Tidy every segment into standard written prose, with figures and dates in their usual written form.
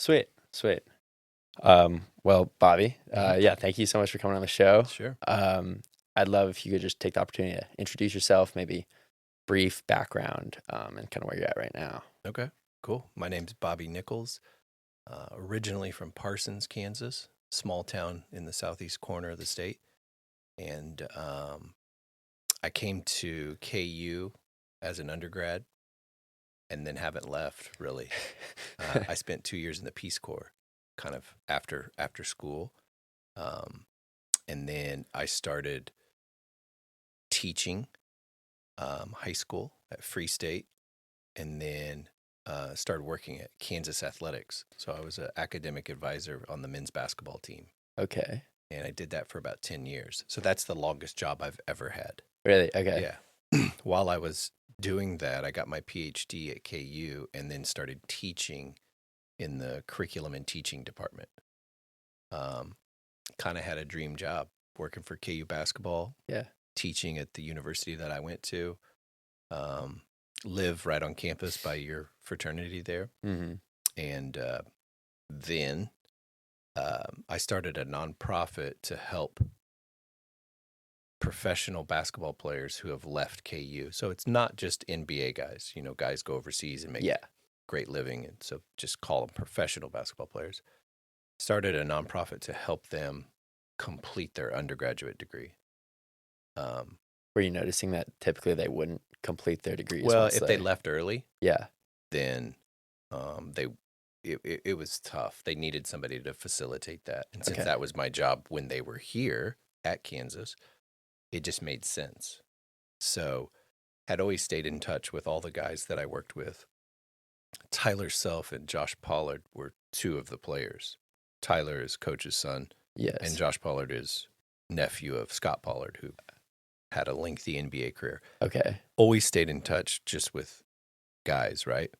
Sweet, sweet. Well, Bobby, yeah, thank you so much for coming on the show. Sure. I'd love if you could just take the opportunity to introduce yourself, maybe brief background, and kind of where you're at right now. Okay, cool. My name's Bobby Nichols, originally from Parsons, Kansas, small town in the southeast corner of the state. And I came to KU as an undergrad and then haven't left, really. I spent 2 years in the Peace Corps, kind of after school. And then I started teaching high school at Free State, and then started working at Kansas Athletics. So I was an academic advisor on the men's basketball team. Okay. And I did that for about 10 years. So that's the longest job I've ever had. Really? Okay. Yeah. While I was doing that, I got my PhD at KU and then started teaching in the curriculum and teaching department. Kind of had a dream job working for KU basketball. Yeah. Teaching at the university that I went to. Live right on campus by your fraternity there. Mm-hmm. And then I started a nonprofit to help professional basketball players who have left KU. So it's not just NBA guys. You know, guys go overseas and make great living. And so just call them professional basketball players. Started a nonprofit to help them complete their undergraduate degree. Were you noticing that typically they wouldn't complete their degrees? Well, if they left early, yeah, then it was tough. They needed somebody to facilitate that. And since that was my job when they were here at Kansas, it just made sense. So had always stayed in touch with all the guys that I worked with. Tyler Self and Josh Pollard were two of the players. Tyler is coach's son. Yes. And Josh Pollard is nephew of Scott Pollard, who had a lengthy NBA career. Okay. Always stayed in touch just with guys, right?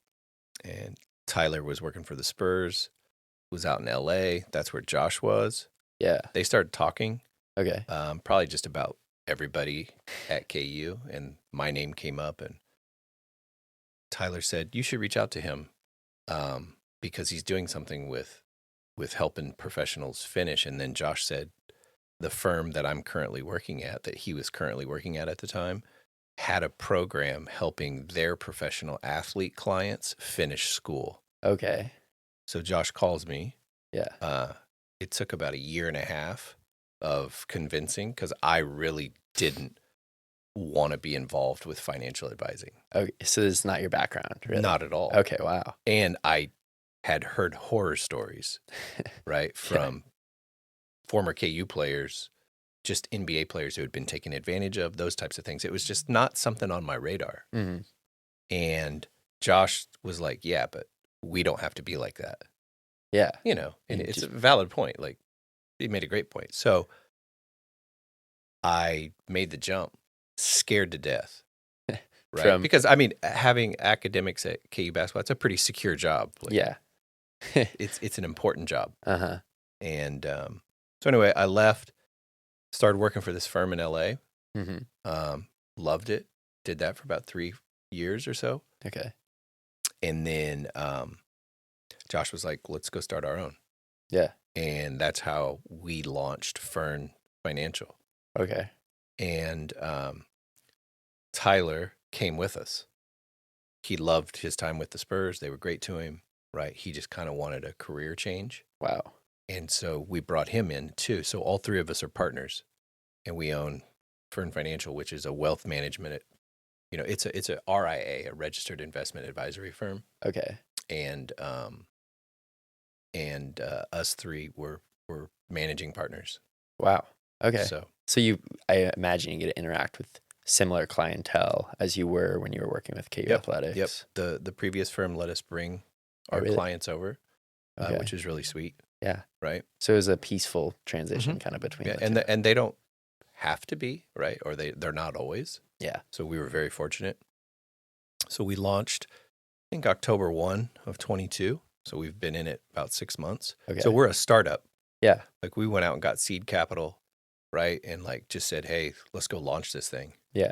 And Tyler was working for the Spurs, was out in LA. That's where Josh was. Yeah. They started talking. Okay. Probably just about everybody at KU, and my name came up, and Tyler said, you should reach out to him because he's doing something with helping professionals finish. And then Josh said, the firm that I'm currently working at, that he was currently working at the time, had a program helping their professional athlete clients finish school. Okay. So Josh calls me. Yeah. It took about 1.5 years of convincing because I really didn't want to be involved with financial advising. Okay. So this is not your background, really? Not at all. Okay. Wow. And I had heard horror stories, right, from former KU players, just NBA players who had been taken advantage of, those types of things. It was just not something on my radar. Mm-hmm. And Josh was like, yeah, but we don't have to be like that. Yeah. You know, and it's a valid point. Like, he made a great point. So I made the jump, scared to death. Right. Because, I mean, having academics at KU basketball, it's a pretty secure job. Like, yeah. it's an important job. Uh-huh. And so anyway, I left, started working for this firm in LA. Mm-hmm. Loved it. Did that for about 3 years or so. Okay. And then Josh was like, let's go start our own. Yeah. And that's how we launched FERN Financial. Okay. And Tyler came with us. He loved his time with the Spurs. They were great to him, right? He just kind of wanted a career change. Wow. And so we brought him in too. So all three of us are partners, and we own FERN Financial, which is a wealth management. You know, it's a RIA, a registered investment advisory firm. Okay. And us three were managing partners. Wow. Okay. So I imagine you get to interact with similar clientele as you were when you were working with KU Athletics. Yep. The previous firm let us bring our clients over, which is really sweet. Yeah. Right. So it was a peaceful transition kind of between the two. And they don't have to be, right? Or they're not always. Yeah. So we were very fortunate. So we launched, I think, October 1 of 22. So we've been in it about 6 months. Okay. So we're a startup. Yeah. Like, we went out and got seed capital, right? And like just said, hey, let's go launch this thing. Yeah.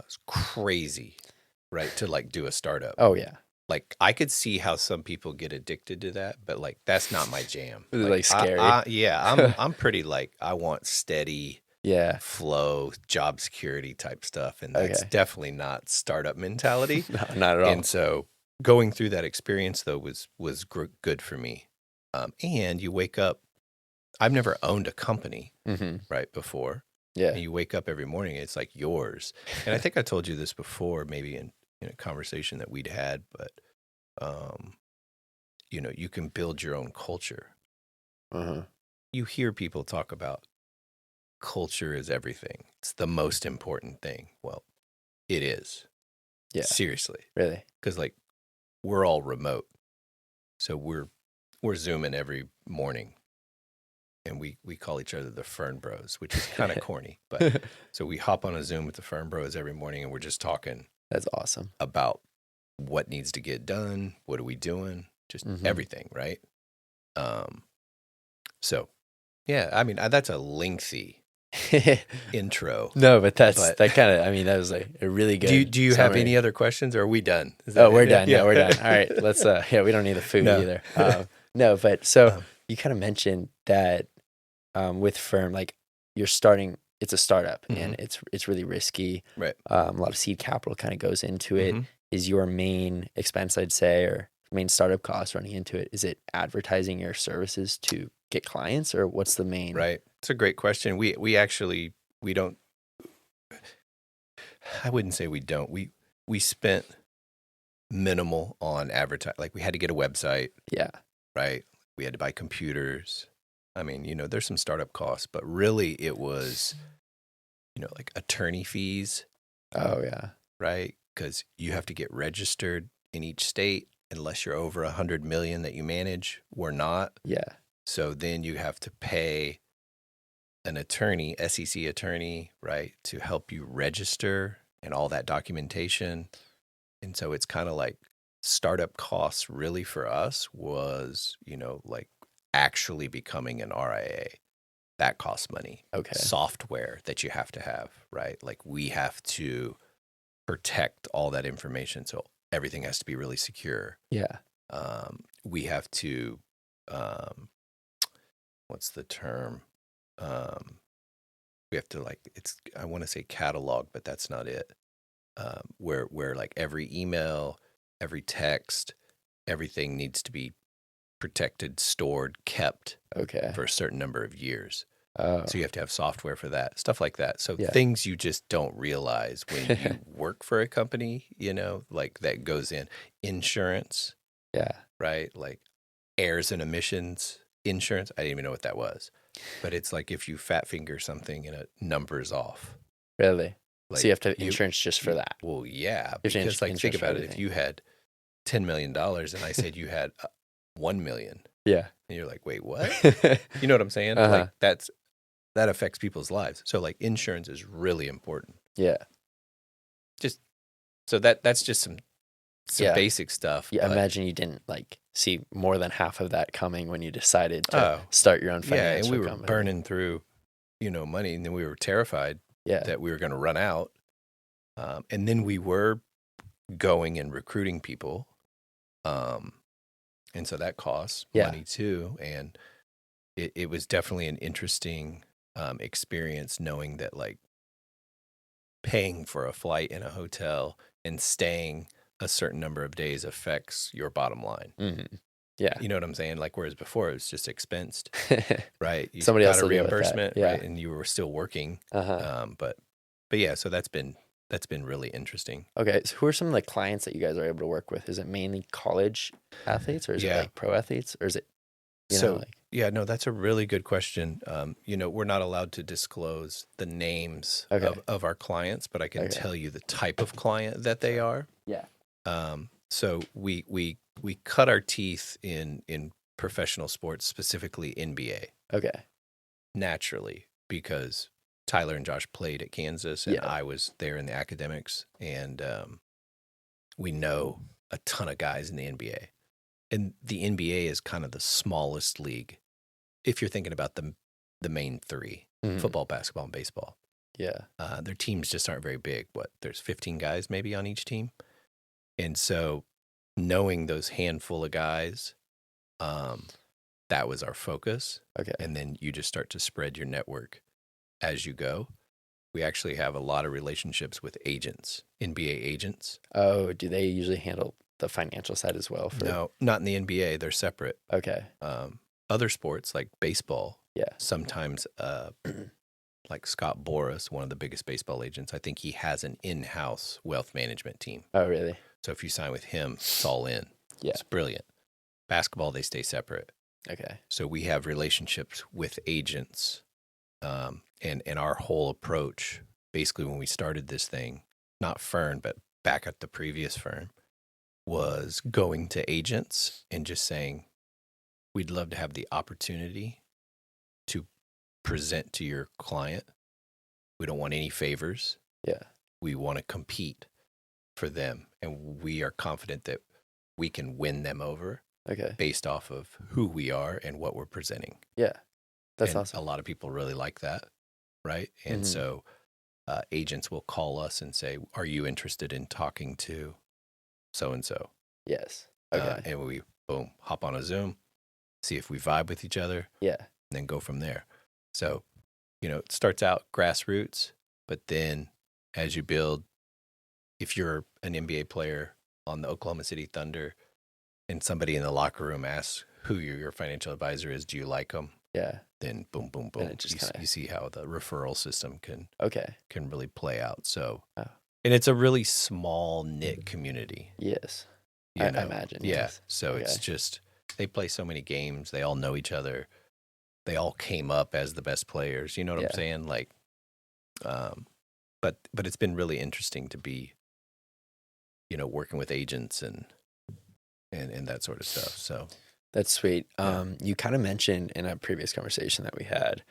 It's crazy, right? To like do a startup. Oh yeah. like I could see how some people get addicted to that, but like that's not my jam. Is it Like like scary? yeah, I'm pretty like I want steady Yeah. flow, job security type stuff, and that's Okay. definitely not startup mentality. No, not at all. And so going through that experience though was good for me. And you wake up. I've never owned a company Mm-hmm. right before, Yeah. and you wake up every morning, it's like yours. And I think I told you this before, maybe in a conversation that we'd had, but you know, you can build your own culture. Uh-huh. You hear people talk about culture is everything. It's the most important thing. Well, it is. Yeah. Seriously. Really? Because like we're all remote. So we're Zooming every morning. And we call each other the FERN Bros, which is kind of corny. But so we hop on a Zoom with the FERN Bros every morning and we're just talking That's awesome. about what needs to get done, what are we doing, just everything, right? So yeah, I mean that's a lengthy intro. No, but that kind of, I mean, that was like a really good. Do you have summary. any other questions, or are we done? Oh, we're done. Yeah, we're done. All right, let's. Yeah, we don't need the food either. No, but so you kind of mentioned that with FERN, like you're starting. It's a startup, and it's really risky. Right. A lot of seed capital kind of goes into it. Is your main expense, I'd say, or main startup cost running into it? Is it advertising your services to get clients, or what's the main? Right. It's a great question. We actually we don't. I wouldn't say we don't. We spent minimal on advertising. Like we had to get a website. Yeah. Right. We had to buy computers. I mean, you know, there's some startup costs, but really it was, you know, like attorney fees. Oh yeah. Right. Because you have to get registered in each state unless you're over 100 million that you manage. We're not. Yeah. So then you have to pay an attorney, SEC attorney, right, to help you register and all that documentation. And so it's kind of like startup costs really for us was, you know, like actually becoming an RIA. That costs money. Okay. Software that you have to have, right? Like we have to protect all that information. So everything has to be really secure. Yeah. We have to, what's the term? We have to like, I want to say catalog, but that's not it. Where like every email, every text, everything needs to be protected, stored, kept for a certain number of years. So you have to have software for that, stuff like that. So things you just don't realize when you work for a company, you know, like that goes in. Insurance. Yeah. Right? Like errors and emissions insurance. I didn't even know what that was. But it's like if you fat finger something and a number's off. Really? Like so you have to have insurance just for that? Well, yeah. Because like think about it. If you had $10 million and I said you had 1 million. Yeah. And you're like, wait, what? You know what I'm saying? Like that affects people's lives. So like insurance is really important. Yeah. Just so that's just some basic stuff. Yeah, imagine you didn't like see more than half of that coming when you decided to start your own financial and we were company. burning through, you know, money, and then we were terrified that we were going to run out. And then we were going and recruiting people. And so that costs money too. And it was definitely an interesting experience knowing that like paying for a flight in a hotel and staying a certain number of days affects your bottom line. Mm-hmm. Yeah. You know what I'm saying? Like, whereas before it was just expensed, right? You Somebody else got a will deal with that. reimbursement, right? And you were still working. But yeah, so that's been really interesting. Okay. So who are some like clients that you guys are able to work with? Is it mainly college athletes or is it like pro athletes or is it, you know, like... Yeah, no, that's a really good question. You know, we're not allowed to disclose the names of our clients, but I can tell you the type of client that they are. Yeah. So we cut our teeth in professional sports, specifically NBA. Okay. Naturally, because Tyler and Josh played at Kansas, and I was there in the academics, and we know a ton of guys in the NBA. And the NBA is kind of the smallest league, if you're thinking about the main three, football, basketball, and baseball. Yeah. Their teams just aren't very big. There's 15 guys maybe on each team. And so knowing those handful of guys, that was our focus. Okay. And then you just start to spread your network as you go. We actually have a lot of relationships with agents, NBA agents. Oh, do they usually handle the financial side as well? No, not in the NBA. They're separate. Okay. Other sports like baseball, Yeah. sometimes like Scott Boras, one of the biggest baseball agents, I think he has an in-house wealth management team. Oh, really? So if you sign with him, it's all in. Yeah. It's brilliant. Basketball, they stay separate. Okay. So we have relationships with agents, and our whole approach, basically when we started this thing, not FERN, but back at the previous firm, was going to agents and just saying, we'd love to have the opportunity to present to your client. We don't want any favors. Yeah. We want to compete for them, and we are confident that we can win them over. Okay. Based off of who we are and what we're presenting. Yeah. That's and awesome. A lot of people really like that, right? And so agents will call us and say, are you interested in talking to so-and-so? Yes. Okay. And we, boom, hop on a Zoom, see if we vibe with each other. Yeah. And then go from there. So, it starts out grassroots, but then as you build, if you're an NBA player on the Oklahoma City Thunder, and somebody in the locker room asks who your financial advisor is, do you like them? Yeah. Then boom, boom, boom. You see how the referral system can really play out. So, and it's a really small knit community. Yes. I imagine. Yeah. Yes. So it's just, they play so many games. They all know each other. They all came up as the best players. You know what I'm saying? Like, but it's been really interesting to be, working with agents and that sort of stuff. So that's sweet. You kind of mentioned in a previous conversation that we had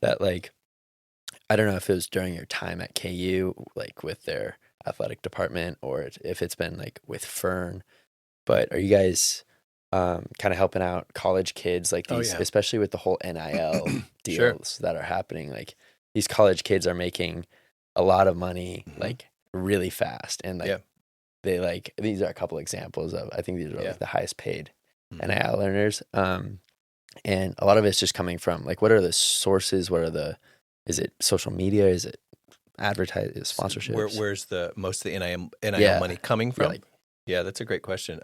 that, like, I don't know if it was during your time at KU, like with their athletic department, or if it's been like with FERN, but are you guys kind of helping out college kids like these, especially with the whole NIL deals that are happening? Like, these college kids are making a lot of money, like really fast. And like, they like, these are a couple examples of, I think these are like the highest paid NIL earners. And a lot of it's just coming from like, what are the sources? Is it social media? Is it advertising, sponsorships? Where's the most of the NIL money coming from? Yeah, that's a great question.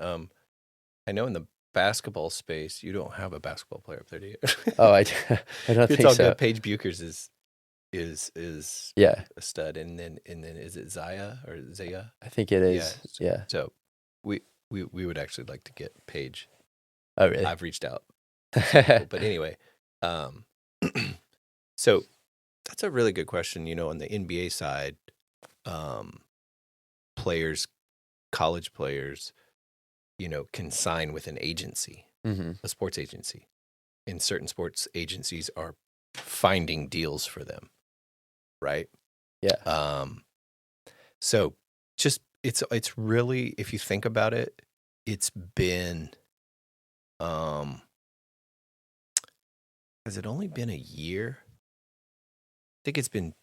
I know in the basketball space, you don't have a basketball player up there, do you? Oh, I don't think it's all so. good. Paige Buchers is a stud, and then is it Zaya? I think it is. Yeah. So we would actually like to get Paige. Oh, really? I've reached out. But anyway, so that's a really good question. On the NBA side, college players, can sign with an agency, a sports agency, and certain sports agencies are finding deals for them. Right. Yeah. So just, it's really, if you think about it, it's been, has it only been a year? I think it's been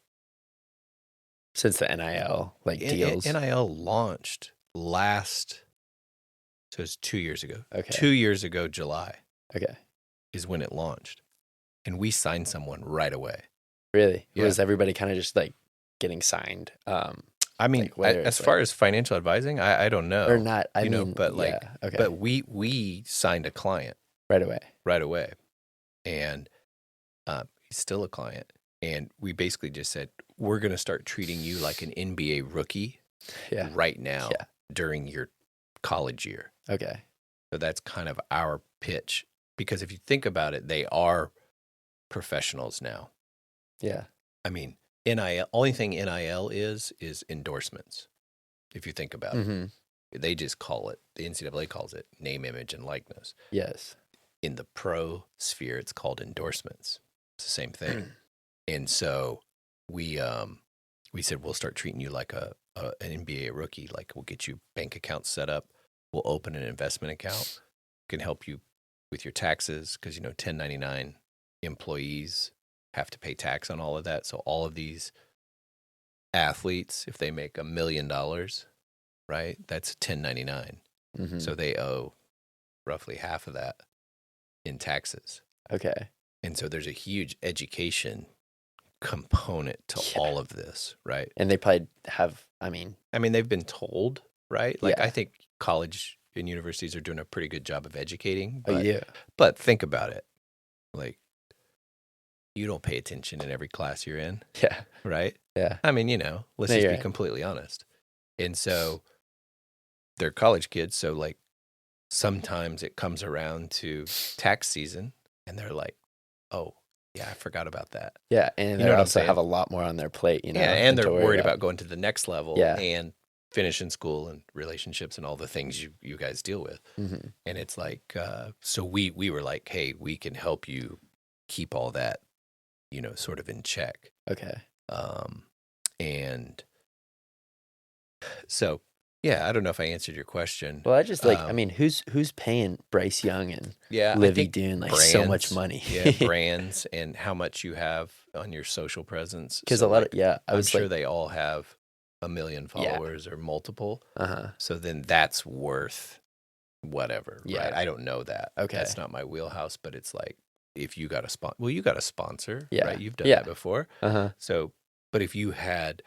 since the NIL deals. NIL launched so it's 2 years ago. Okay. 2 years ago, July. Okay. Is when it launched. And we signed someone right away. Really? Yeah. Was everybody kind of just like getting signed? I mean, like, as far as financial advising, I don't know. Or not, I mean, but like, but we signed a client. Right away. And he's still a client. And we basically just said, we're going to start treating you like an NBA rookie right now during your college year. Okay. So that's kind of our pitch. Because if you think about it, they are professionals now. Yeah. I mean, NIL, only thing NIL is endorsements. If you think about it, they just call it, the NCAA calls it name, image, and likeness. Yes. In the pro sphere, it's called endorsements. It's the same thing. And so we said, we'll start treating you like an NBA rookie. Like, we'll get you bank accounts set up. We'll open an investment account. Can help you with your taxes because, 1099 employees have to pay tax on all of that. So all of these athletes, if they make $1 million, right, that's 1099. Mm-hmm. So they owe roughly half of that in taxes. Okay. And so there's a huge education component to all of this, right? And they probably have, I mean, they've been told, right? Like, Yeah. I think college and universities are doing a pretty good job of educating. oh, yeah. But think about it. Like, you don't pay attention in every class you're in, Yeah. right? Yeah. Let's just you're be right. completely honest. And so they're college kids. So, like, sometimes it comes around to tax season and they're like, oh, yeah, I forgot about that. Yeah. And You they know what I'm also saying? have a lot more on their plate, Yeah, than and to they're worry worried about going to the next level Yeah. and finishing school and relationships and all the things you guys deal with. Mm-hmm. And it's like, so we were like, hey, we can help you keep all that, sort of in check. Okay. And so, yeah, I don't know if I answered your question. Well, I just who's paying Bryce Young and Livy doing like so much money? Yeah, brands and how much you have on your social presence. Because So, a lot like, of I'm sure they all have 1 million followers or multiple. So then that's worth whatever, right? I don't know that. Okay. That's not my wheelhouse, but it's like, if you got a sponsor, well, you got a sponsor, Yeah. right? You've done that before. Uh-huh. So, but if you had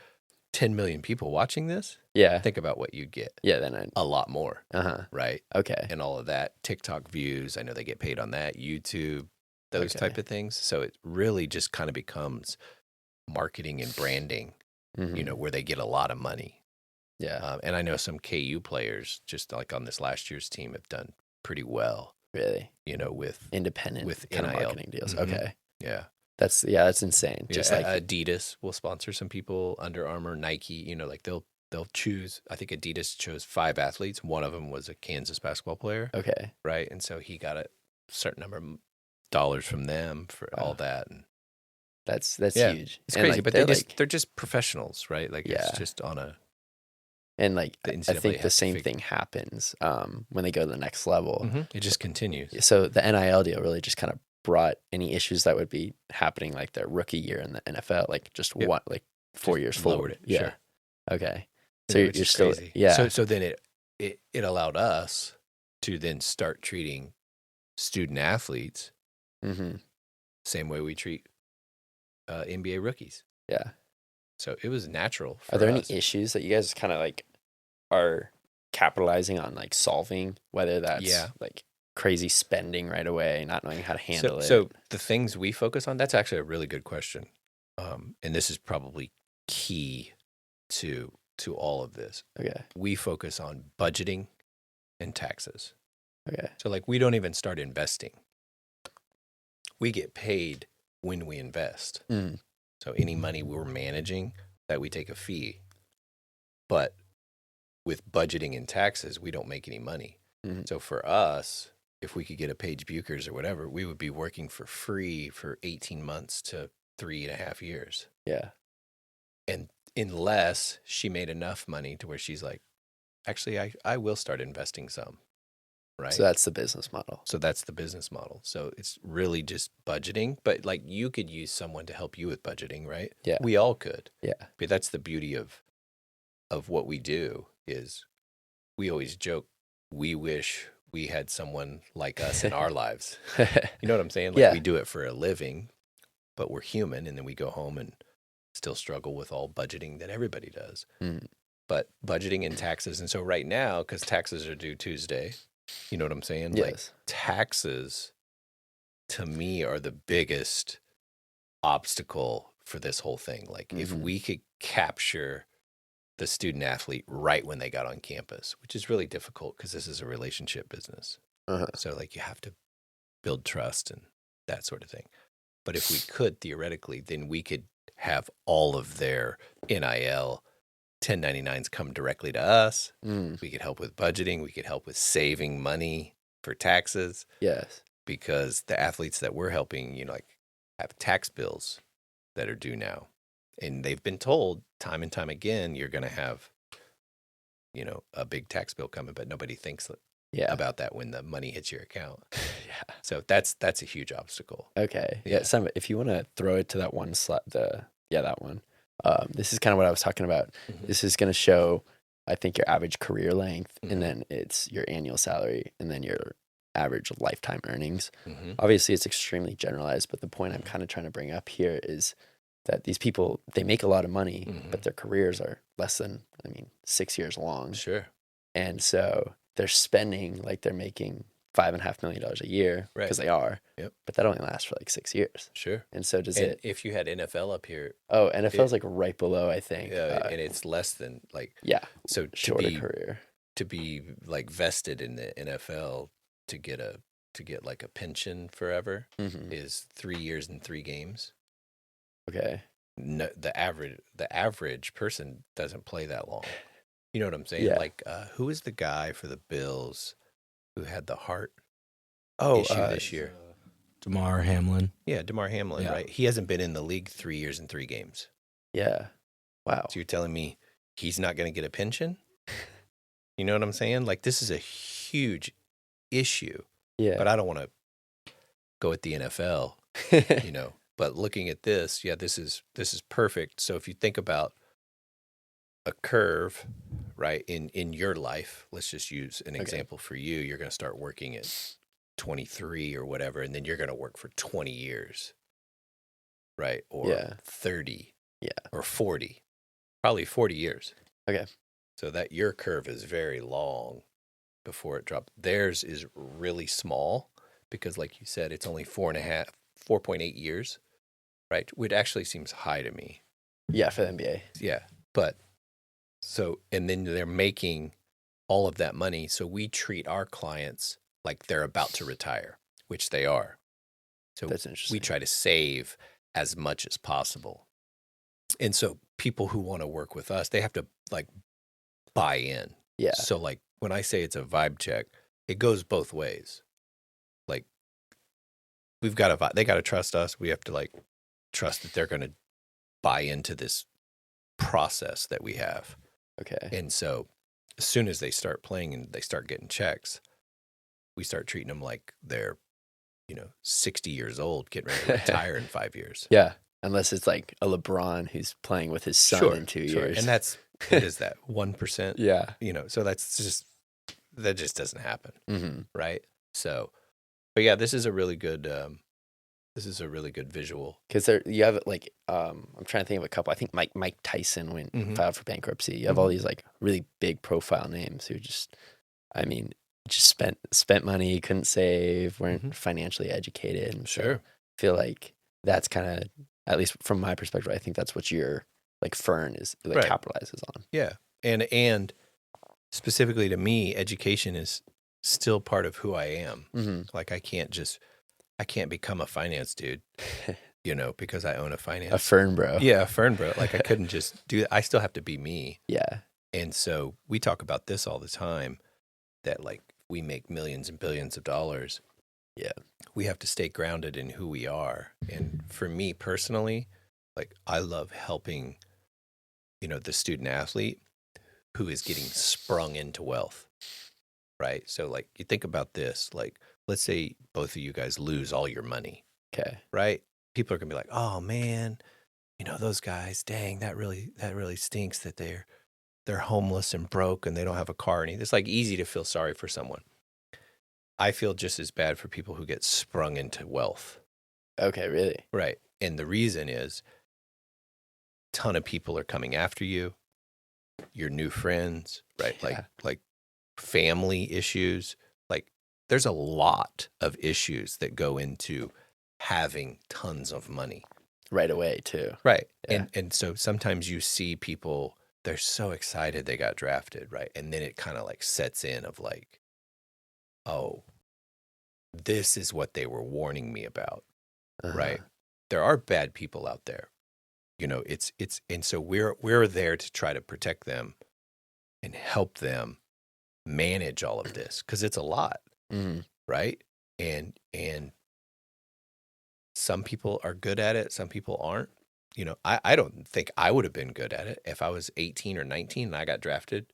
10 million people watching this, Yeah. think about what you'd get. Yeah. Then A lot more, Uh-huh. right? Okay. And all of that, TikTok views, I know they get paid on that, YouTube, those type of things. So it really just kind of becomes marketing and branding, Mm-hmm. where they get a lot of money. Yeah. And I know some KU players, just like on this last year's team, have done pretty well, Really? with Independent with kind of NIL. marketing deals. Mhm. Okay. Yeah. That's insane. Yeah, Just like Adidas will sponsor some people, Under Armour, Nike, like they'll choose, I think Adidas chose 5 athletes. One of them was a Kansas basketball player. Okay. Right. And so he got a certain number of dollars from them for all that. And that's yeah, huge. it's And, crazy, like, but they're just professionals, right? Like, it's just on a, and like the I NCAA think the has to same thing happens when they go to the next level. it just continues. So the NIL deal really just kind of brought any issues that would be happening like their rookie year in the NFL, like just Yep. like 4 years lowered forward. it, Yeah. sure. Okay. So Yeah, you're which is still crazy. yeah. So then it allowed us to then start treating student athletes Mm-hmm. same way we treat NBA rookies. Yeah. So it was natural for Are there us. any issues that you guys kind of like are capitalizing on, like solving, whether that's like crazy spending right away, not knowing how to handle it? So the things we focus on, that's actually a really good question. And this is probably key to all of this. Okay. We focus on budgeting and taxes. Okay. So, like, we don't even start investing. We get paid when we invest. Mm. So any money we're managing, that we take a fee. But with budgeting and taxes, we don't make any money. Mm-hmm. So for us, if we could get a Paige Buchers or whatever, we would be working for free for 18 months to 3.5 years. Yeah. And unless she made enough money to where she's like, actually, I will start investing some. Right. So that's the business model. So it's really just budgeting, but like you could use someone to help you with budgeting, right? Yeah. We all could. Yeah. But that's the beauty of what we do is we always joke, we wish we had someone like us in our lives. You know what I'm saying? Like we do it for a living, but we're human, and then we go home and still struggle with all budgeting that everybody does. Mm. But budgeting and taxes. And so right now, because taxes are due Tuesday, you know what I'm saying? Yes. Like taxes, to me, are the biggest obstacle for this whole thing. Like if we could capture the student athlete right when they got on campus, which is really difficult because this is a relationship business. So like you have to build trust and that sort of thing. But if we could theoretically, then we could have all of their NIL 1099s come directly to us. We could help with budgeting. We could help with saving money for taxes. Yes. Because the athletes that we're helping, like have tax bills that are due now. And they've been told time and time again, you're going to have, a big tax bill coming, but nobody thinks about that when the money hits your account. Yeah. So that's a huge obstacle. Okay. Yeah. Simon, if you want to throw it to that one slide, that one. This is kind of what I was talking about. This is going to show I think your average career length, Mhm. and then it's your annual salary, and then your average lifetime earnings. Mhm. Obviously, it's extremely generalized, but the point I'm kind of trying to bring up here is that these people, they make a lot of money, Mhm. but their careers are less than, 6 years long. Sure. And so they're spending like they're making $5.5 million a year, Right. because they are, Yep. but that only lasts for like 6 years. Sure. And so does And it, if you had NFL up here, NFL's like right below, I think. and it's less than like, Yeah, so to shorter be career. like vested in the NFL to get like a pension forever Hmm. is 3 years and 3 games. Okay. No, the average person doesn't play that long. You know what I'm saying? Yeah. Like, who is the guy for the Bills who had the heart Oh, issue this year? Damar Hamlin. Yeah, Damar Hamlin, Yeah. right? He hasn't been in the league 3 years and 3 games. yeah. Wow. So you're telling me he's not going to get a pension? You know what I'm saying? Like, this is a huge issue. Yeah. But I don't want to go at the NFL, you know. But looking at this, yeah, this is perfect. So if you think about a curve, right, in your life, let's just use an example for you. You're going to start working at 23 or whatever, and then you're going to work for 20 years, right? Or 30, or 40, probably 40 years. Okay. So that your curve is very long before it drops. Theirs is really small because, like you said, it's only 4.8 years, right? Which actually seems high to me. Yeah, for the NBA. Yeah. But so, and then they're making all of that money. So we treat our clients like they're about to retire, which they are. So That's interesting. we try to save as much as possible. And so people who want to work with us, they have to like buy in. Yeah. So like when I say it's a vibe check, it goes both ways. Like they got to trust us. We have to like trust that they're going to buy into this process that we have. Okay. And so as soon as they start playing and they start getting checks, we start treating them like they're, 60 years old, getting ready to retire in 5 years. Yeah. Unless it's like a LeBron who's playing with his son in 2 years. And what is that? 1%? Yeah. So that just doesn't happen. Mm-hmm. Right. So, but yeah, this is a really good visual. Because you have like, I'm trying to think of a couple. I think Mike Tyson went filed for bankruptcy. You have all these like really big profile names who just spent money, couldn't save, weren't financially educated. And Sure. So I feel like that's kind of, at least from my perspective, I think that's what your like FERN is like Right. capitalizes on. Yeah. And specifically to me, education is still part of who I am. Mm-hmm. Like I can't become a finance dude, because I own a finance. A FERN bro. Yeah, a FERN bro. Like I couldn't just do that. I still have to be me. Yeah. And so we talk about this all the time, that like we make millions and billions of dollars. Yeah. We have to stay grounded in who we are. And for me personally, like I love helping, the student athlete who is getting sprung into wealth. Right. So like you think about this, like let's say both of you guys lose all your money. Okay. Right. People are gonna be like, oh man, those guys, dang, that really stinks that they're homeless and broke and they don't have a car. And it's like easy to feel sorry for someone. I feel just as bad for people who get sprung into wealth. Okay. Really? Right. And the reason is a ton of people are coming after you, your new friends, right? Yeah. Like family issues. Like there's a lot of issues that go into having tons of money. Right away too. Right. Yeah. And so sometimes you see people, they're so excited they got drafted, right? And then it kind of like sets in of like, oh, this is what they were warning me about, right? There are bad people out there. And so we're there to try to protect them and help them manage all of this because it's a lot, right? And some people are good at it, some people aren't. I don't think I would have been good at it if I was 18 or 19 and I got drafted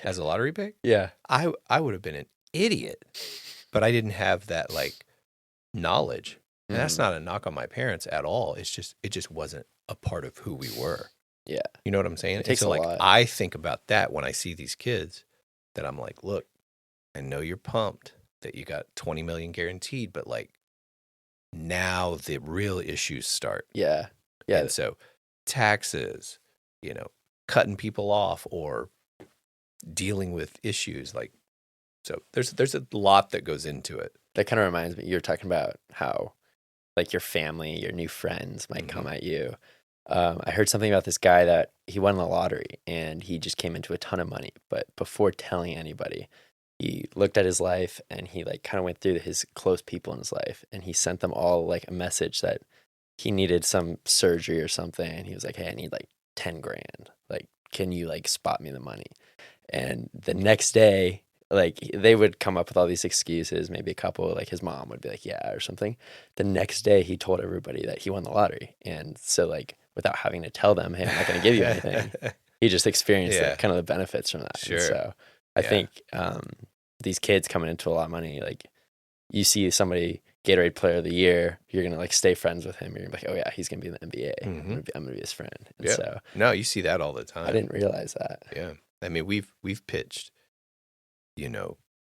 as a lottery pick. Yeah. I would have been an idiot, but I didn't have that like knowledge. And that's not a knock on my parents at all. It just wasn't a part of who we were. Yeah. You know what I'm saying? It takes and so a like lot. I think about that when I see these kids, that I'm like, look, I know you're pumped that you got 20 million guaranteed, but like now the real issues start. Yeah. Yeah. And so taxes, cutting people off or dealing with issues like, so there's a lot that goes into it. That kind of reminds me, you're talking about how like your family, your new friends might come at you. I heard something about this guy that he won the lottery and he just came into a ton of money, but before telling anybody, he looked at his life and he like kind of went through his close people in his life and he sent them all like a message that he needed some surgery or something. And he was like, hey, I need like 10 grand. Like, can you like spot me the money? And the next day, like they would come up with all these excuses, maybe a couple, like his mom would be like, yeah, or something. The next day he told everybody that he won the lottery. And so like without having to tell them, hey, I'm not going to give you anything, he just experienced Yeah. kind of the benefits from that. Sure. And so I think these kids coming into a lot of money, like you see somebody Gatorade Player of the Year, you're gonna like stay friends with him. You're gonna be like, oh yeah, he's gonna be in the NBA. I'm gonna be his friend. And so no, you see that all the time. I didn't realize that. Yeah, I mean we've pitched,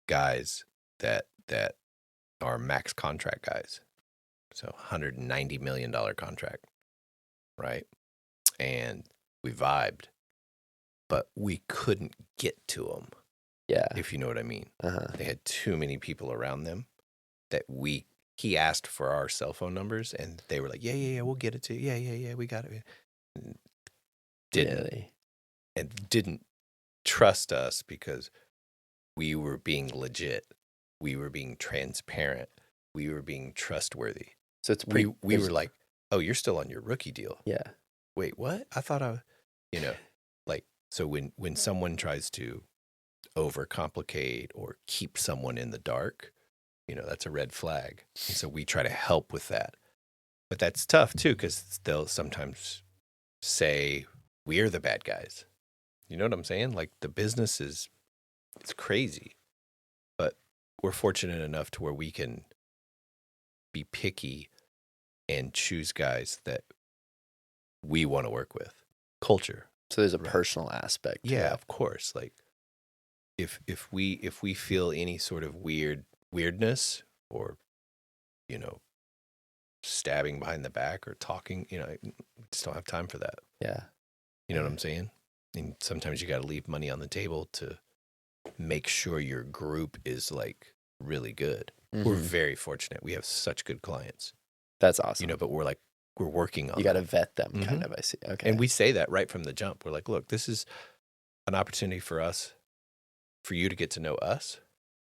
guys that are max contract guys, so $190 million contract, right? And we vibed, but we couldn't get to them. Yeah, if you know what I mean. They had too many people around them that he asked for our cell phone numbers and they were like, yeah, we'll get it to you. Yeah, we got it. Didn't trust us because we were being legit. We were being transparent. We were being trustworthy. So it's we were like, oh, you're still on your rookie deal. Yeah. Wait, what? I thought like, so when someone tries to overcomplicate or keep someone in the dark, that's a red flag. And so we try to help with that. But that's tough too, because they'll sometimes say we're the bad guys. You know what I'm saying? Like the business it's crazy, but we're fortunate enough to where we can be picky and choose guys that we want to work with. Culture. So there's a personal aspect. Yeah, of course. Like if we feel any sort of weirdness or stabbing behind the back or talking, we just don't have time for that. Yeah. You know what I'm saying? And sometimes you got to leave money on the table to make sure your group is like really good. We're very fortunate. We have such good clients. That's awesome. But we're working on you got to vet them kind of, I see. Okay. And we say that right from the jump. We're like, look, this is an opportunity for you to get to know us,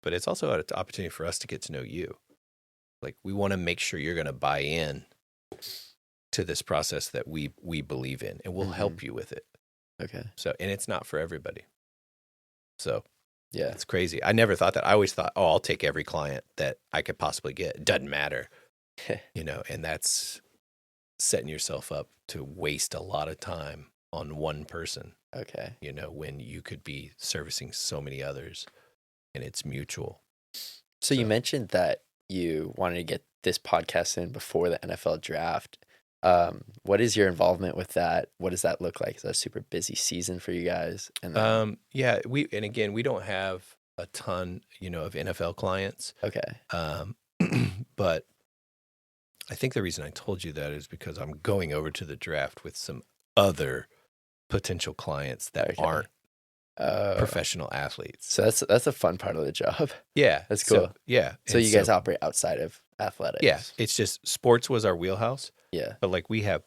but it's also an opportunity for us to get to know you. Like we want to make sure you're going to buy in to this process that we believe in, and we'll help you with it. Okay. So, and it's not for everybody. So yeah, it's crazy. I never thought that. I always thought, oh, I'll take every client that I could possibly get. It doesn't matter, and that's setting yourself up to waste a lot of time on one person. Okay. When you could be servicing so many others and it's mutual. So you mentioned that you wanted to get this podcast in before the NFL draft. What is your involvement with that? What does that look like? Is that a super busy season for you guys? And then... yeah, we don't have a ton, of NFL clients. Okay. But I think the reason I told you that is because I'm going over to the draft with some other potential clients that aren't professional athletes. So that's a fun part of the job. Yeah. That's cool. So And you guys operate outside of athletics. Yeah. It's just sports was our wheelhouse. Yeah. But like we have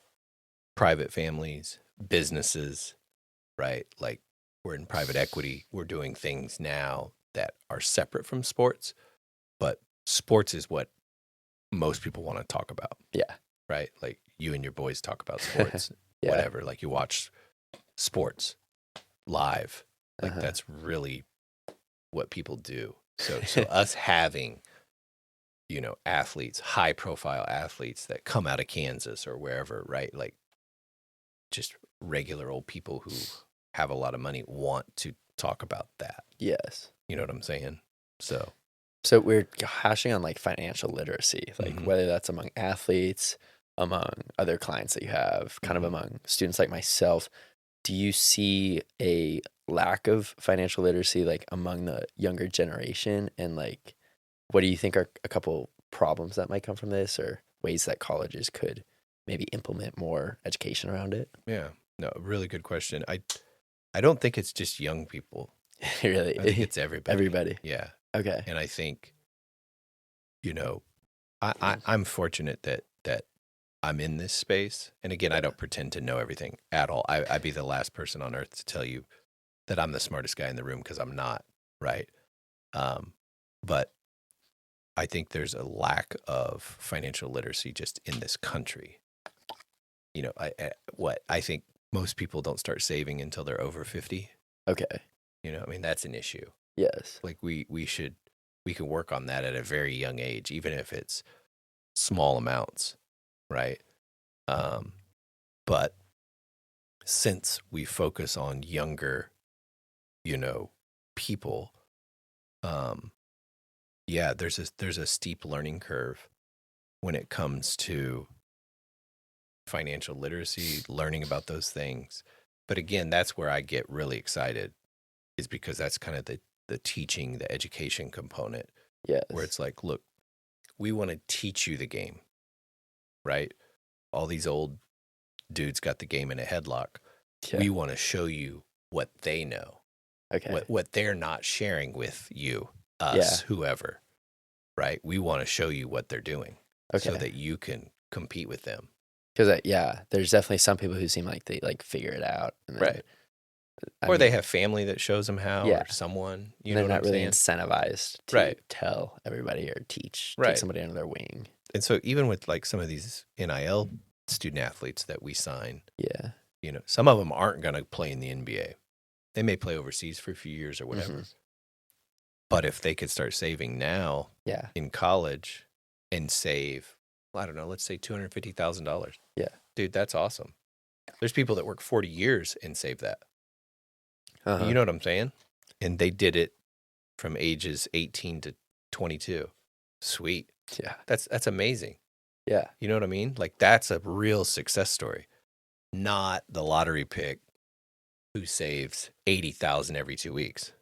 private families, businesses, right? Like we're in private equity. We're doing things now that are separate from sports, but sports is what most people want to talk about. Yeah. Right? Like you and your boys talk about sports, whatever. Like you watch sports live. Like that's really what people do. So us having, athletes, high profile athletes that come out of Kansas or wherever, right? Like just regular old people who have a lot of money want to talk about that. Yes. You know what I'm saying? So we're hashing on like financial literacy, like whether that's among athletes among other clients that you have, kind of among students like myself, do you see a lack of financial literacy like among the younger generation? And like, what do you think are a couple problems that might come from this, or ways that colleges could maybe implement more education around it? Yeah, no, really good question. I don't think it's just young people. Really? I think it's everybody. Everybody. Yeah. Okay. And I think, I'm fortunate that I'm in this space. And again, I don't pretend to know everything at all. I'd be the last person on earth to tell you that I'm the smartest guy in the room, because I'm not, right? But I think there's a lack of financial literacy just in this country. I think most people don't start saving until they're over 50. Okay. That's an issue. Yes. Like we can work on that at a very young age, even if it's small amounts, right? But since we focus on younger, people, there's a steep learning curve when it comes to financial literacy, learning about those things. But again, that's where I get really excited, is because that's kind of the teaching, the education component. Yes. Where it's like, look, we want to teach you the game, right? All these old dudes got the game in a headlock. Yeah. We want to show you what they know. Okay. What they're not sharing with you, us, whoever, right? We want to show you what they're doing, so that you can compete with them. Because there's definitely some people who seem like they like figure it out, and then, right? Or they have family that shows them how, or someone. They're not really incentivized to tell everybody or teach, take somebody under their wing. And so even with like some of these NIL student athletes that we sign, some of them aren't going to play in the NBA. They may play overseas for a few years or whatever. Mm-hmm. But if they could start saving now in college and save, I don't know, let's say $250,000. Yeah. Dude, that's awesome. There's people that work 40 years and save that. Uh-huh. You know what I'm saying? And they did it from ages 18 to 22. Sweet. Yeah. That's amazing. Yeah. You know what I mean? Like, that's a real success story. Not the lottery pick who saves $80,000 every 2 weeks.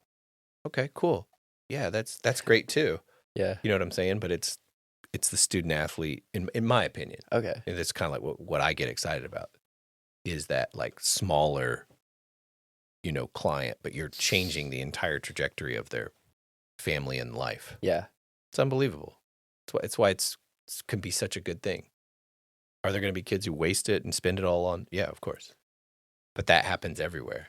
Okay, cool. Yeah, that's great too. Yeah. You know what I'm saying? But it's the student athlete, in my opinion. Okay. And it's kind of like what I get excited about, is that like smaller, client, but you're changing the entire trajectory of their family and life. Yeah. It's unbelievable. It's why it can be such a good thing. Are there going to be kids who waste it and spend it all on? Yeah, of course. But that happens everywhere.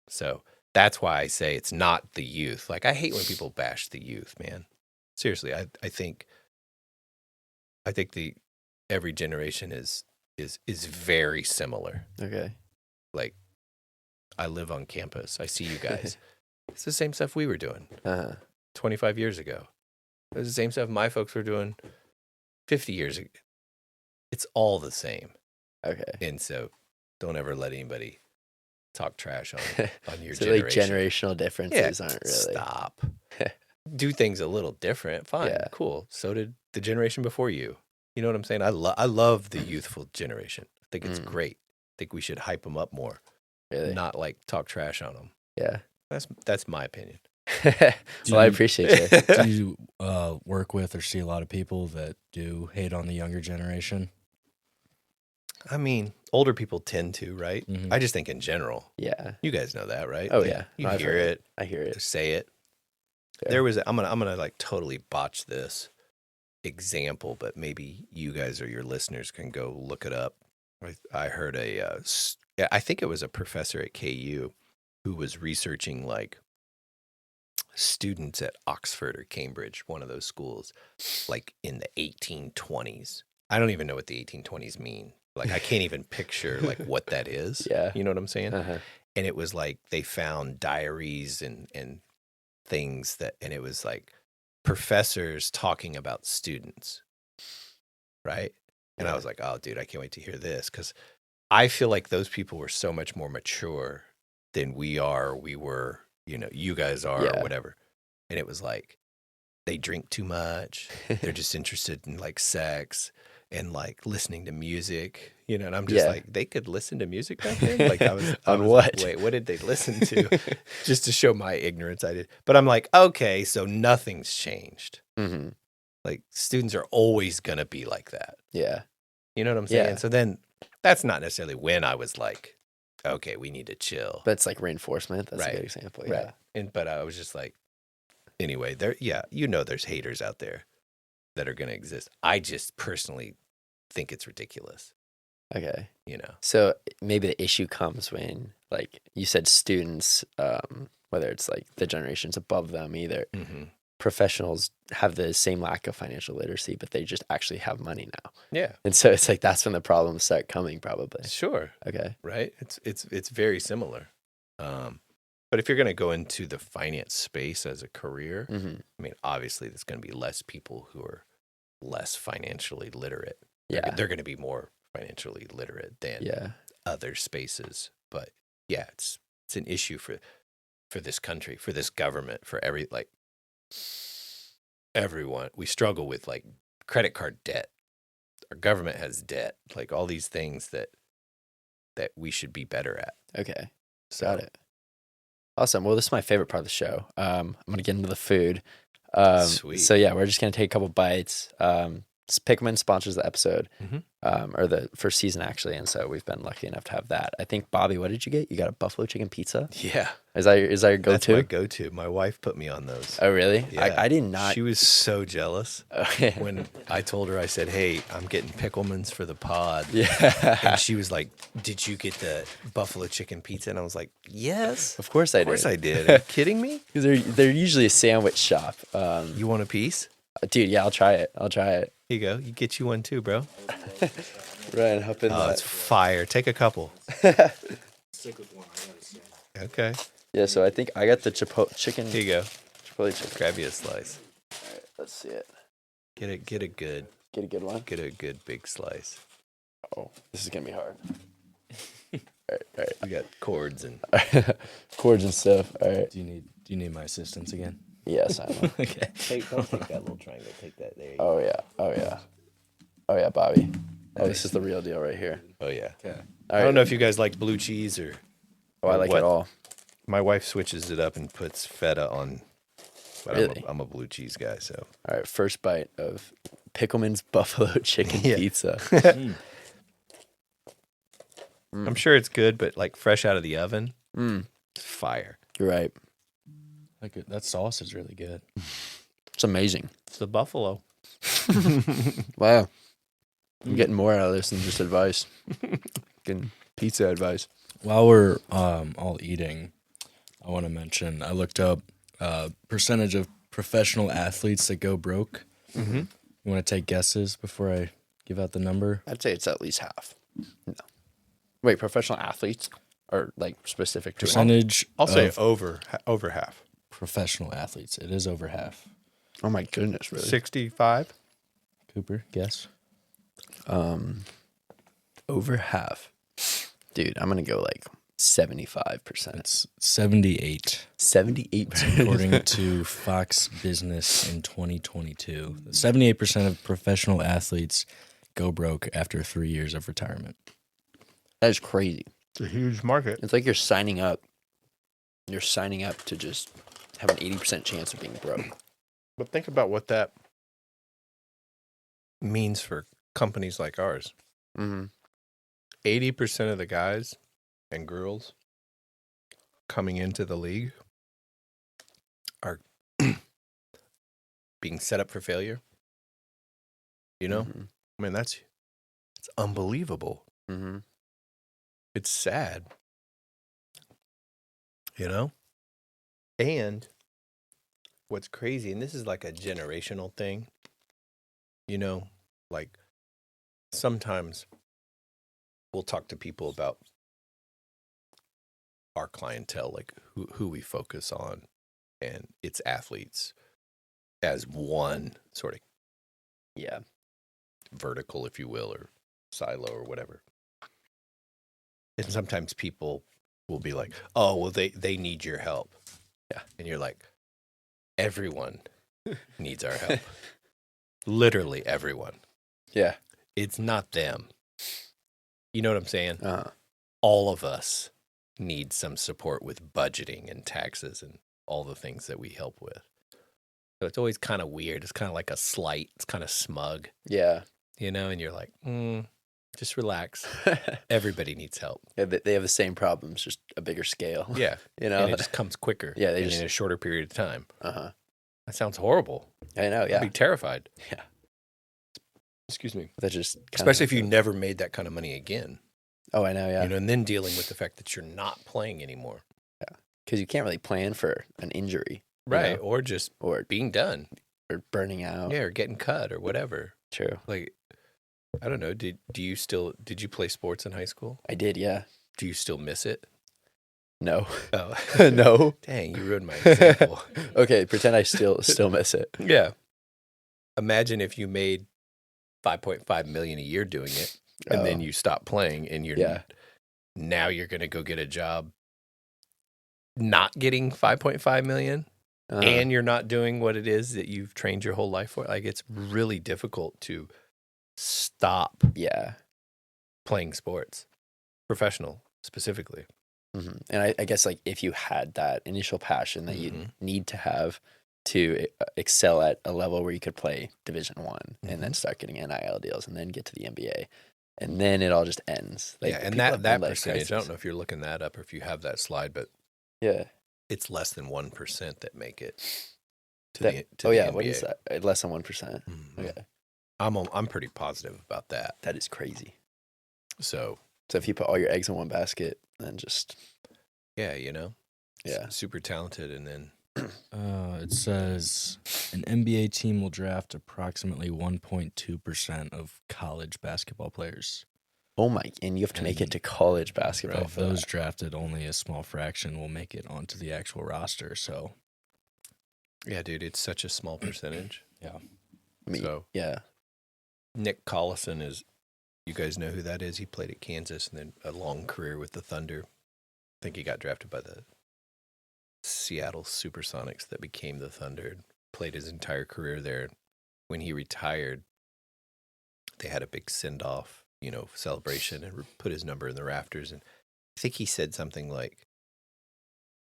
So that's why I say it's not the youth. Like, I hate when people bash the youth, man. Seriously, I think every generation is very similar. Okay. Like, I live on campus. I see you guys. It's the same stuff we were doing 25 years ago. It was the same stuff my folks were doing 50 years ago. It's all the same. Okay. And so don't ever let anybody talk trash on your so generation. Like generational differences aren't really. Stop. Do things a little different. Fine. Yeah. Cool. So did the generation before you. You know what I'm saying? I love the youthful generation. I think it's great. I think we should hype them up more. Really? Not like talk trash on them. Yeah. That's my opinion. I appreciate it. Do you work with or see a lot of people that do hate on the younger generation? I mean, older people tend to, right? Mm-hmm. I just think in general. Yeah. You guys know that, right? Oh, yeah. You hear it. I hear it. Say it. Yeah. There was I'm gonna like totally botch this example, but maybe you guys or your listeners can go look it up. I heard I think it was a professor at KU who was researching like students at Oxford or Cambridge, one of those schools, like in the 1820s. I don't even know what the 1820s mean. Like, I can't even picture like what that is. Yeah. You know what I'm saying? Uh-huh. And it was like they found diaries and things and it was like professors talking about students. Right. And I was like, oh, dude, I can't wait to hear this, because I feel like those people were so much more mature than we were, you guys are, or whatever. And it was like, they drink too much. They're just interested in like sex. and like listening to music, and I'm just like, they could listen to music back then? Like I was On like, what? wait, what did they listen to? Just to show my ignorance, I did. But I'm like, okay, so nothing's changed. Mm-hmm. Like students are always going to be like that. Yeah. You know what I'm saying? Yeah. So then that's not necessarily when I was like, okay, we need to chill. But it's like reinforcement. That's Right. a good example. Yeah. Right. But I was just like, anyway, there's haters out there that are going to exist. I just personally think it's ridiculous. Okay. So maybe the issue comes when, like you said, students, whether it's like the generations above them, either professionals have the same lack of financial literacy, but they just actually have money now. Yeah. And so it's like that's when the problems start coming, probably. Sure. Okay. Right. It's very similar. But if you're going to go into the finance space as a career, I mean, obviously there's going to be less people who are less financially literate. Yeah. They're going to be more financially literate than other spaces. But yeah, it's an issue for this country, for this government, for everyone. We struggle with like credit card debt. Our government has debt, like all these things that we should be better at. Okay. So, Got it. Awesome. Well, this is my favorite part of the show. I'm going to get into the food. Sweet. So yeah, we're just going to take a couple bites. Pickman sponsors the episode, or the first season actually, and so we've been lucky enough to have that. I think, Bobby, what did you get? You got a buffalo chicken pizza? Yeah. Is that your go-to? That's my go-to. My wife put me on those. Oh, really? Yeah. I did not. She was so jealous when I told her, I said, hey, I'm getting Picklemans for the pod. Yeah. And she was like, did you get the buffalo chicken pizza? And I was like, yes. Of course I did. Of course I did. Are you kidding me? Because they're usually a sandwich shop. You want a piece? Dude, yeah, I'll try it. Here you go. You get you one too, bro. Ryan, hop in Oh, it's fire. Take a couple. Stick with one. I gotta say. Okay. Yeah, so I think I got the chicken. Here you go. Chipotle chicken. Grab you a slice. All right, let's see it. Get a good Get a good one. big slice. Oh, this is gonna be hard. All right. We got cords and Cords and stuff. All right. Do you need my assistance again? Yes, I know. Okay. don't take that little triangle. Take that there. Oh yeah, Bobby. Oh, this is the real deal right here. Oh yeah. Okay. I don't know if you guys like blue cheese or. Oh, I like what. it all. My wife switches it up and puts feta on. But Really? I'm a blue cheese guy, so. All right, first bite of Pickleman's buffalo chicken pizza. I'm sure it's good, but like fresh out of the oven, it's fire. You're right. Like that sauce is really good. It's amazing. It's the buffalo. Wow. I'm getting more out of this than just advice. Getting pizza advice. While we're all eating, I want to mention I looked up percentage of professional athletes that go broke. Mm-hmm. You want to take guesses before I give out the number? I'd say it's at least half. No. Wait, professional athletes or like specific to Percentage. I'll say of over half. professional athletes. It is over half. Oh my goodness, really? 65. Cooper, guess. Over half. Dude, I'm gonna go like 75%. It's 78. 78%. According to Fox Business in 2022. 78% of professional athletes go broke after 3 years of retirement. That is crazy. It's a huge market. It's like you're signing up. You're signing up to just have an 80% chance of being broke. But think about what that means for companies like ours. Mm-hmm. 80% of the guys and girls coming into the league are being set up for failure. You know? Mm-hmm. I mean, it's unbelievable. Mm-hmm. It's sad. You know? And what's crazy, and this is like a generational thing, you know, like sometimes we'll talk to people about our clientele, like who we focus on, and it's athletes as one sort of vertical, if you will, or silo or whatever. And sometimes people will be like, oh, well, they need your help. Yeah. And you're like, everyone needs our help. Literally everyone. Yeah. it's not them. You know what I'm saying? Uh-huh. All of us need some support with budgeting and taxes and all the things that we help with. So it's always kind of weird. It's kind of like a slight. It's kind of smug, Yeah. you know, and you're like, just relax. Everybody needs help. Yeah, they have the same problems, just a bigger scale. Yeah. You know? And it just comes quicker. Yeah, and in a shorter period of time. Uh-huh. That sounds horrible. I know, yeah. I'd be terrified. Yeah. Excuse me. That just Especially if you never made that kind of money again. Oh, I know, yeah. You know, and then dealing with the fact that you're not playing anymore. Yeah. Because you can't really plan for an injury. Right. You know? Or just being done. Or burning out. Yeah, or getting cut or whatever. True. Like, I don't know. Did you play sports in high school? I did, yeah. Do you still miss it? No. Oh. No. Dang, you ruined my example. Okay, pretend I still miss it. Yeah. Imagine if you made $5.5 million a year doing it, and then you stop playing, and now you're going to go get a job not getting $5.5 million, and you're not doing what it is that you've trained your whole life for. Like, it's really difficult to stop playing sports, professional specifically. Mm-hmm. And I guess, like, if you had that initial passion that you need to have to excel at a level where you could play Division I and then start getting NIL deals and then get to the NBA, and then it all just ends. Like, yeah, and that percentage, I don't know if you're looking that up or if you have that slide, but it's less than 1% that make it to the NBA. What is that? Less than 1%. Mm-hmm. Okay. I'm pretty positive about that. That is crazy. So if you put all your eggs in one basket, then just super talented, and then it says an NBA team will draft approximately 1.2% of college basketball players. Oh my! And you have to make it to college basketball. Of those drafted, only a small fraction will make it onto the actual roster. So, yeah, dude, it's such a small percentage. Yeah. Nick Collison is. You guys know who that is? He played at Kansas and then a long career with the Thunder. I think he got drafted by the Seattle Supersonics that became the Thunder. Played his entire career there. When he retired, they had a big send-off, celebration, and put his number in the rafters. And I think he said something like,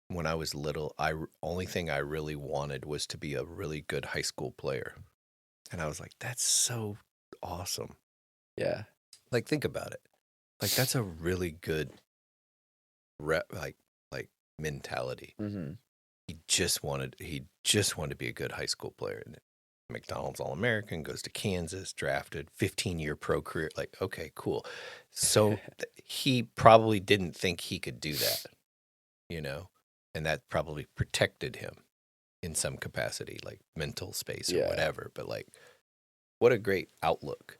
when I was little, only thing I really wanted was to be a really good high school player. And I was like, that's so awesome. Yeah. Like, think about it. Like, that's a really good mentality. Mm-hmm. He just wanted to be a good high school player. McDonald's All-American, goes to Kansas, drafted, 15-year pro career. Like, okay, cool. So he probably didn't think he could do that, and that probably protected him in some capacity, like mental space or whatever. But like, what a great outlook,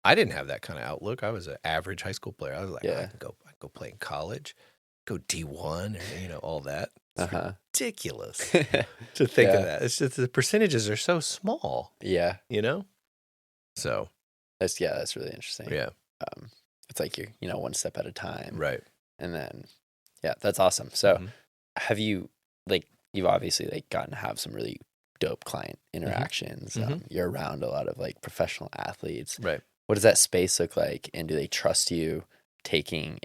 I didn't have that kind of outlook. I was an average high school player. I was like, I can go play in college, go D1, or all that. It's ridiculous to think of that. It's just the percentages are so small. Yeah. So that's really interesting. Yeah. It's like you're one step at a time. Right. And then that's awesome. So have you you've obviously gotten to have some really dope client interactions. You're around a lot of professional athletes. Right. What does that space look like? And do they trust you taking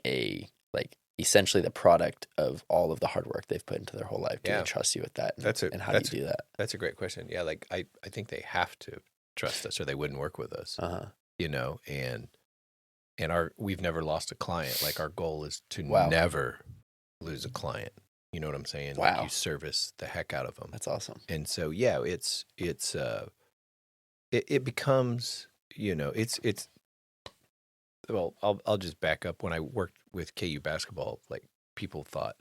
essentially the product of all of the hard work they've put into their whole life? Do they trust you with that? And how do you do that? That's a great question. Yeah. I think they have to trust us or they wouldn't work with us, and we've never lost a client. Like, our goal is to never lose a client. You know what I'm saying? Wow. Like, you service the heck out of them. That's awesome. And so, it becomes, well, I'll just back up. When I worked with KU basketball, people thought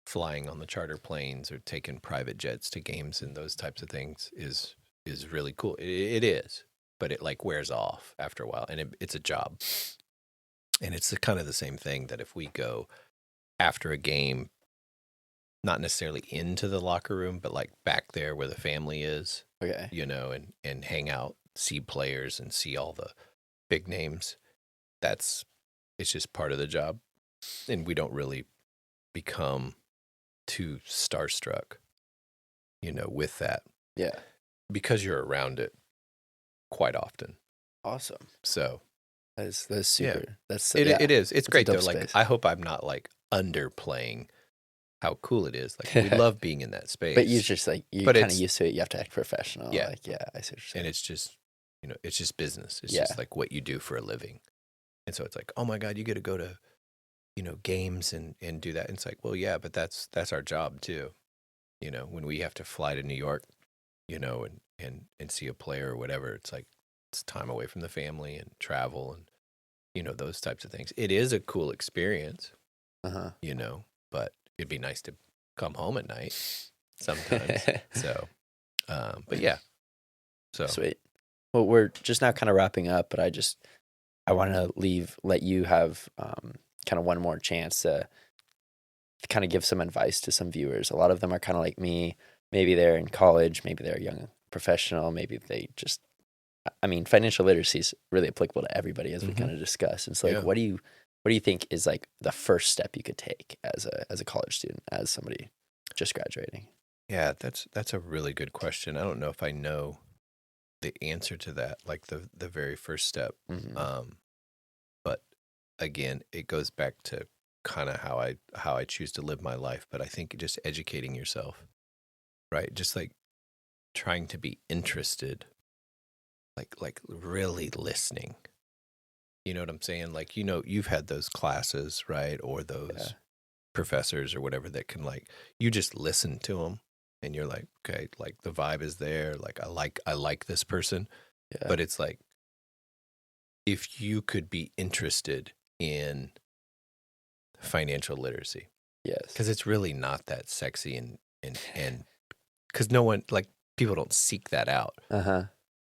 flying on the charter planes or taking private jets to games and those types of things is really cool. It is, but it wears off after a while, and it's a job. And it's kind of the same thing that if we go after a game, not necessarily into the locker room, but back there where the family is, and hang out, see players and see all the big names. It's just part of the job. And we don't really become too starstruck, with that. Yeah. Because you're around it quite often. Awesome. So That's super. Yeah. That's it is. It's great a though. dope Like space. I hope I'm not like underplaying how cool it is. Like we love being in that space. But you just like you're But kind of it's- used to it. You have to act professional. Yeah. Like I see what you're saying. and it's just it's just business. It's Yeah. just like what you do for a living. And so it's like, oh my God, you get to go to games and do that. And it's like, well, yeah, but that's our job too. When we have to fly to New York, and see a player or whatever, it's like it's time away from the family and travel and those types of things. It is a cool experience, but it'd be nice to come home at night sometimes. So, but yeah. So Sweet. Well, we're just now kind of wrapping up, but I want to let you have kind of one more chance to kind of give some advice to some viewers. A lot of them are kind of like me. Maybe they're in college, maybe they're a young professional, maybe they just, financial literacy is really applicable to everybody, as we kind of discussed. And so like, what do you think is like the first step you could take as a college student, as somebody just graduating? Yeah, that's a really good question. I don't know if I know the answer to that, like the very first step. But again, it goes back to kind of how I choose to live my life. But I think just educating yourself, right? Just like trying to be interested, like really listening. You know what I'm saying? Like, you've had those classes, right? Or those professors or whatever that can you just listen to them and you're like, okay, like the vibe is there. Like, I like this person. Yeah. But it's like, if you could be interested in financial literacy. Yes. Because it's really not that sexy and because no one, people don't seek that out.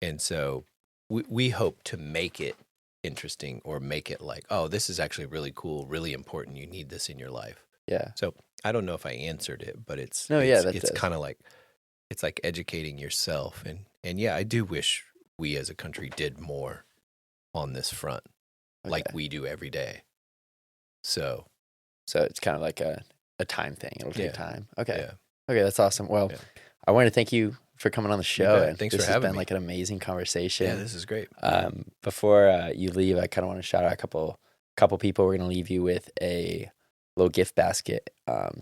And so we hope to make it interesting or make it like, oh, this is actually really cool, really important. You need this in your life. Yeah. So I don't know if I answered it, but it's kind of like, it's like educating yourself. And yeah, I do wish we as a country did more on this front, like we do every day. So it's kind of like a time thing. It'll take time. Okay. Yeah. Okay, that's awesome. Well, I want to thank you for coming on the show. And thanks this for having has been me. like an amazing conversation. Yeah, this is great. Before you leave, I kind of want to shout out a couple people. We're going to leave you with a little gift basket.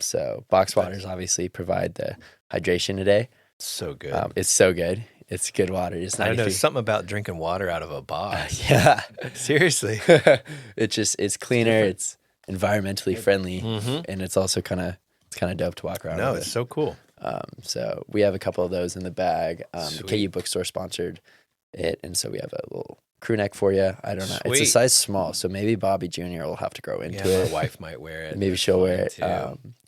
So Box Waters obviously provide the hydration today. So good. It's so good. It's good water. It's I not don't know, something about drinking water out of a box. yeah. Seriously. It's cleaner. It's environmentally friendly, and it's also kind of dope to walk around. No, with it's so cool. So we have a couple of those in the bag. The Sweet. KU Bookstore sponsored it, and so we have a little crew neck for you. I don't know. Sweet. It's a size small, so maybe Bobby Jr. will have to grow into it. My wife might wear it. Maybe she'll wear it.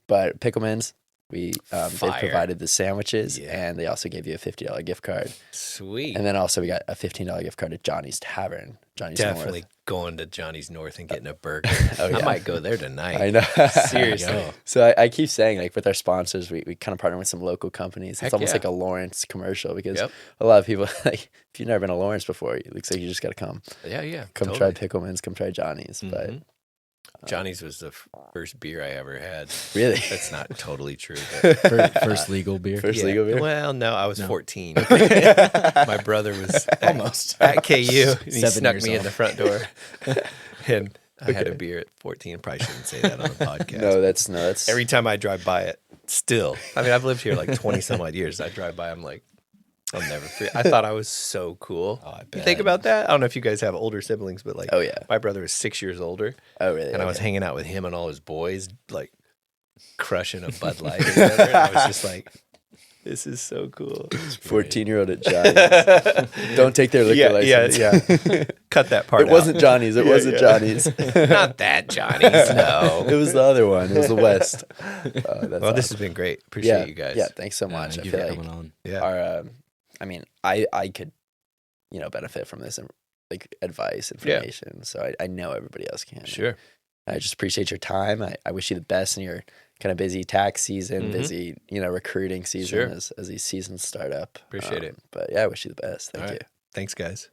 But Pickleman's, they Fire. provided the sandwiches, Yeah. and they also gave you a $50 gift card. Sweet. And then also we got a $15 gift card at Johnny's Tavern. Johnny's Definitely North. going to Johnny's North and getting a burger. Oh, yeah. I might go there tonight. I know. Seriously. So I keep saying, like, with our sponsors, we kind of partner with some local companies. It's Heck almost yeah. like a Lawrence commercial because a lot of people, like, if you've never been to Lawrence before, it looks like you just got to come. Yeah. Come totally. try Pickleman's, come try Johnny's. But Johnny's was the first beer I ever had. really? That's not totally true. But First legal beer. First legal beer? Well, no, I was 14. My brother was Almost. at KU. And he 7 snuck years me in old. the front door. And I had a beer at 14. Probably shouldn't say that on the podcast. No, that's Every time I drive by it, still. I mean, I've lived here like 20 some odd years. I drive by, I'm like, I'll never forget. I thought I was so cool. Oh, I You bet. think about that? I don't know if you guys have older siblings, but like, Oh, yeah. my brother was 6 years older. Oh, really? And I was Okay. hanging out with him and all his boys, like crushing a Bud Light or whatever. And I was just like, this is so cool. 14-year-old at Johnny's. Don't take their liquor license. Yeah. Cut that part It wasn't out. Johnny's. It wasn't Johnny's. Not that Johnny's, no. It was the other one. It was the West. That's Well, this awesome. has been great. Appreciate you guys. Yeah, thanks so much. Thank I you feel for like coming on. Yeah. our I could benefit from this like advice, information. So I know everybody else can. Sure. I just appreciate your time. I wish you the best in your kind of busy tax season, busy recruiting season Sure. as these seasons start up. Appreciate it. But yeah, I wish you the best. Thank All you. right. Thanks, guys.